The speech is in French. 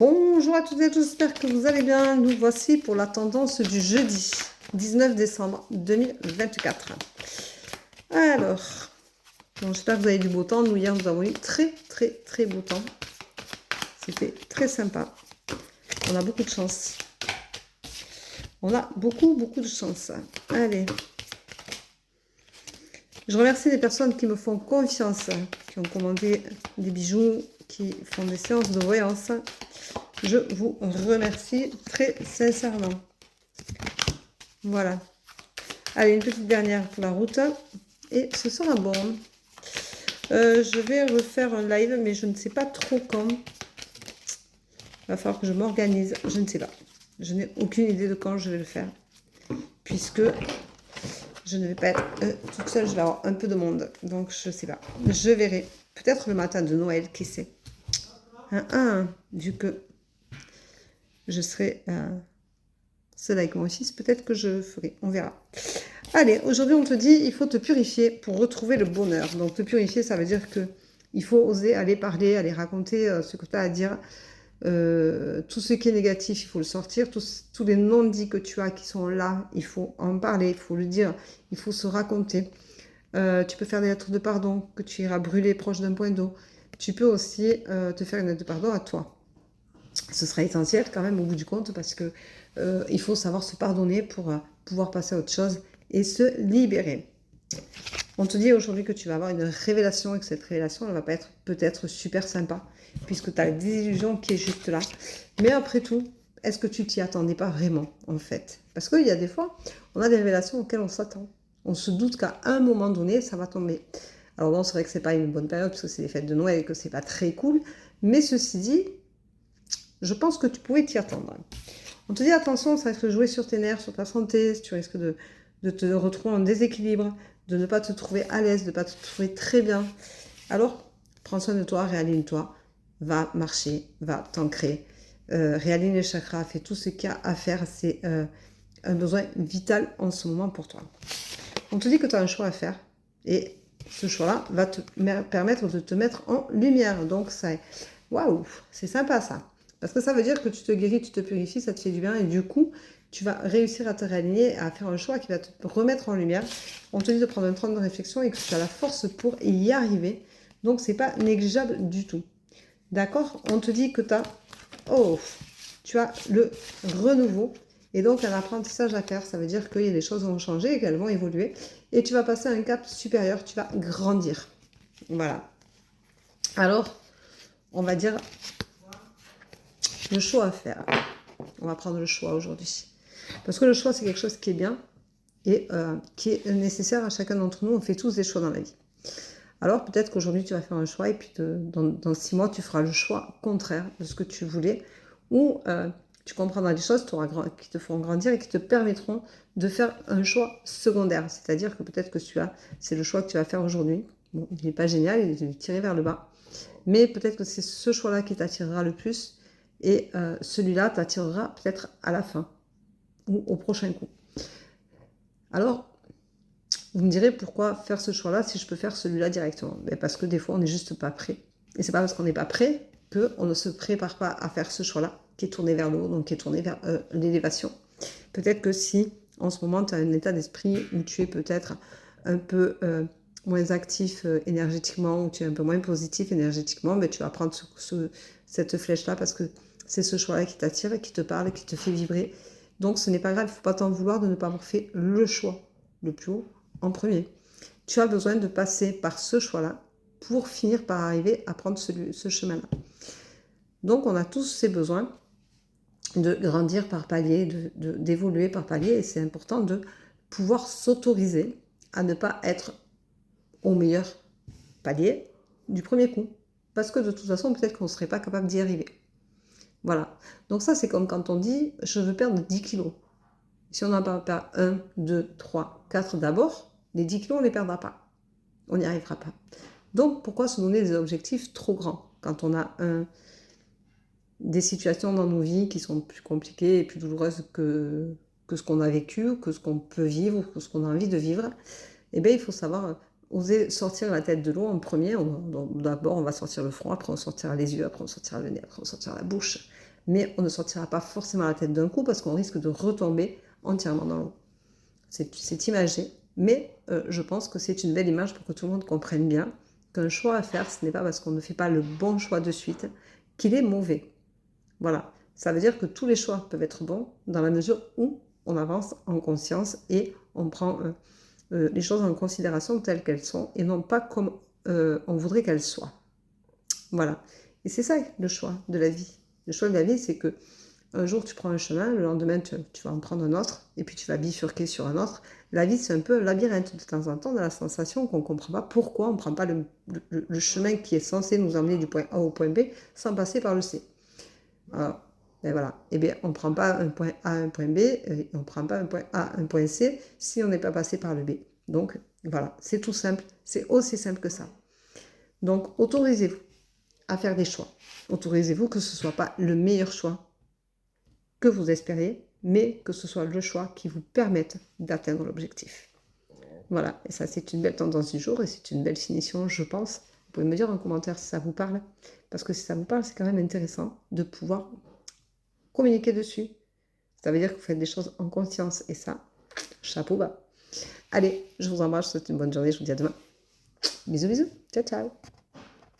Bonjour à toutes et à tous, j'espère que vous allez bien. Nous voici pour la tendance du jeudi 19 décembre 2024. Alors, j'espère que vous avez du beau temps. Nous, hier, nous avons eu très beau temps. C'était très sympa. On a beaucoup de chance. On a beaucoup de chance. Allez. Je remercie les personnes qui me font confiance, qui ont commandé des bijoux, qui font des séances de voyance. Je vous remercie très sincèrement. Voilà. Allez, une petite dernière pour la route. Et ce sera bon. Je vais refaire un live, mais je ne sais pas trop quand. Il va falloir que je m'organise. Je ne sais pas. Je n'ai aucune idée de quand je vais le faire. Puisque je ne vais pas être toute seule. Je vais avoir un peu de monde. Donc, je ne sais pas. Je verrai. Peut-être le matin de Noël, qui sait. Vu que je serai seule avec mon fils, peut-être que je ferai, on verra. Allez, aujourd'hui on te dit, il faut te purifier pour retrouver le bonheur. Donc te purifier, ça veut dire que il faut oser aller parler, aller raconter ce que tu as à dire. Tout ce qui est négatif, il faut le sortir. Tous les non-dits que tu as qui sont là, il faut en parler, il faut le dire, il faut se raconter. Tu peux faire des lettres de pardon que tu iras brûler proche d'un point d'eau. Tu peux aussi te faire une lettre de pardon à toi. Ce sera essentiel quand même au bout du compte parce que il faut savoir se pardonner pour pouvoir passer à autre chose et se libérer. On te dit aujourd'hui que tu vas avoir une révélation et que cette révélation, elle va pas être peut-être super sympa puisque tu as la désillusion qui est juste là. Mais après tout, est-ce que tu t'y attendais pas vraiment en fait? Parce qu'il y a des fois, on a des révélations auxquelles on s'attend. On se doute qu'à un moment donné, ça va tomber. Alors bon, c'est vrai que c'est pas une bonne période parce que c'est les fêtes de Noël et que c'est pas très cool. Mais ceci dit, je pense que tu pouvais t'y attendre. On te dit attention, ça risque de jouer sur tes nerfs, sur ta santé, tu risques de te retrouver en déséquilibre, de ne pas te trouver à l'aise, de ne pas te trouver très bien. Alors, prends soin de toi, réaligne-toi, va marcher, va t'ancrer, réaligne les chakras, fais tout ce qu'il y a à faire, c'est un besoin vital en ce moment pour toi. On te dit que tu as un choix à faire et ce choix-là va te permettre de te mettre en lumière. Donc, waouh, c'est sympa ça. Parce que ça veut dire que tu te guéris, tu te purifies, ça te fait du bien et du coup, tu vas réussir à te réaligner, à faire un choix qui va te remettre en lumière. On te dit de prendre un temps de réflexion et que tu as la force pour y arriver. Donc, c'est pas négligeable du tout. D'accord? On te dit que tu as le renouveau et donc un apprentissage à faire. Ça veut dire qu'il y a des choses vont changer et qu'elles vont évoluer. Et tu vas passer à un cap supérieur, tu vas grandir. Voilà. Alors, on va dire le choix à faire. On va prendre le choix aujourd'hui. Parce que le choix, c'est quelque chose qui est bien et qui est nécessaire à chacun d'entre nous. On fait tous des choix dans la vie. Alors peut-être qu'aujourd'hui, tu vas faire un choix et puis dans 6 mois, tu feras le choix contraire de ce que tu voulais. Ou tu comprendras des choses qui te feront grandir et qui te permettront de faire un choix secondaire. C'est-à-dire que peut-être que c'est le choix que tu vas faire aujourd'hui. Bon, il n'est pas génial, il est tiré vers le bas. Mais peut-être que c'est ce choix-là qui t'attirera le plus. Et celui-là t'attirera peut-être à la fin ou au prochain coup. Alors, vous me direz pourquoi faire ce choix-là si je peux faire celui-là directement? Parce que des fois, on n'est juste pas prêt. Et c'est pas parce qu'on n'est pas prêt qu'on ne se prépare pas à faire ce choix-là qui est tourné vers le haut, donc qui est tourné vers l'élévation. Peut-être que si en ce moment tu as un état d'esprit où tu es peut-être un peu moins actif énergétiquement, ou tu es un peu moins positif énergétiquement, mais tu vas prendre cette flèche-là parce que c'est ce choix-là qui t'attire, qui te parle, qui te fait vibrer. Donc ce n'est pas grave, il ne faut pas t'en vouloir de ne pas avoir fait le choix le plus haut en premier. Tu as besoin de passer par ce choix-là pour finir par arriver à prendre ce chemin-là. Donc on a tous ces besoins de grandir par palier, d'évoluer par palier, et c'est important de pouvoir s'autoriser à ne pas être au meilleur palier du premier coup. Parce que de toute façon, peut-être qu'on ne serait pas capable d'y arriver. Voilà. Donc ça, c'est comme quand on dit « je veux perdre 10 kilos ». Si on n'en perd pas 1, 2, 3, 4 d'abord, les 10 kilos, on ne les perdra pas. On n'y arrivera pas. Donc, pourquoi se donner des objectifs trop grands quand on a des situations dans nos vies qui sont plus compliquées et plus douloureuses que ce qu'on a vécu, que ce qu'on peut vivre, que ce qu'on a envie de vivre? Eh bien, il faut savoir oser sortir la tête de l'eau en premier. D'abord, on va sortir le front, après on sortira les yeux, après on sortira le nez, après on sortira la bouche. mais on ne sortira pas forcément la tête d'un coup parce qu'on risque de retomber entièrement dans l'eau. C'est imagé, mais je pense que c'est une belle image pour que tout le monde comprenne bien qu'un choix à faire, ce n'est pas parce qu'on ne fait pas le bon choix de suite qu'il est mauvais. Voilà, ça veut dire que tous les choix peuvent être bons dans la mesure où on avance en conscience et on prend les choses en considération telles qu'elles sont et non pas comme on voudrait qu'elles soient. Voilà, et c'est ça le choix de la vie. Le choix de la vie, c'est que un jour tu prends un chemin, le lendemain tu vas en prendre un autre, et puis tu vas bifurquer sur un autre. La vie, c'est un peu un labyrinthe de temps en temps, dans la sensation qu'on ne comprend pas pourquoi on ne prend pas le chemin qui est censé nous emmener du point A au point B sans passer par le C. Alors, ben voilà, eh bien, on ne prend pas un point A à un point B, et on ne prend pas un point A à un point C si on n'est pas passé par le B. Donc voilà, c'est tout simple, c'est aussi simple que ça. Donc autorisez-vous à faire des choix. Autorisez-vous que ce ne soit pas le meilleur choix que vous espériez, mais que ce soit le choix qui vous permette d'atteindre l'objectif. Voilà, et ça c'est une belle tendance du jour et c'est une belle finition, je pense. Vous pouvez me dire en commentaire si ça vous parle, parce que si ça vous parle, c'est quand même intéressant de pouvoir communiquer dessus. Ça veut dire que vous faites des choses en conscience, et ça, chapeau bas. Allez, je vous embrasse, je vous souhaite une bonne journée, je vous dis à demain. Bisous, bisous, ciao, ciao.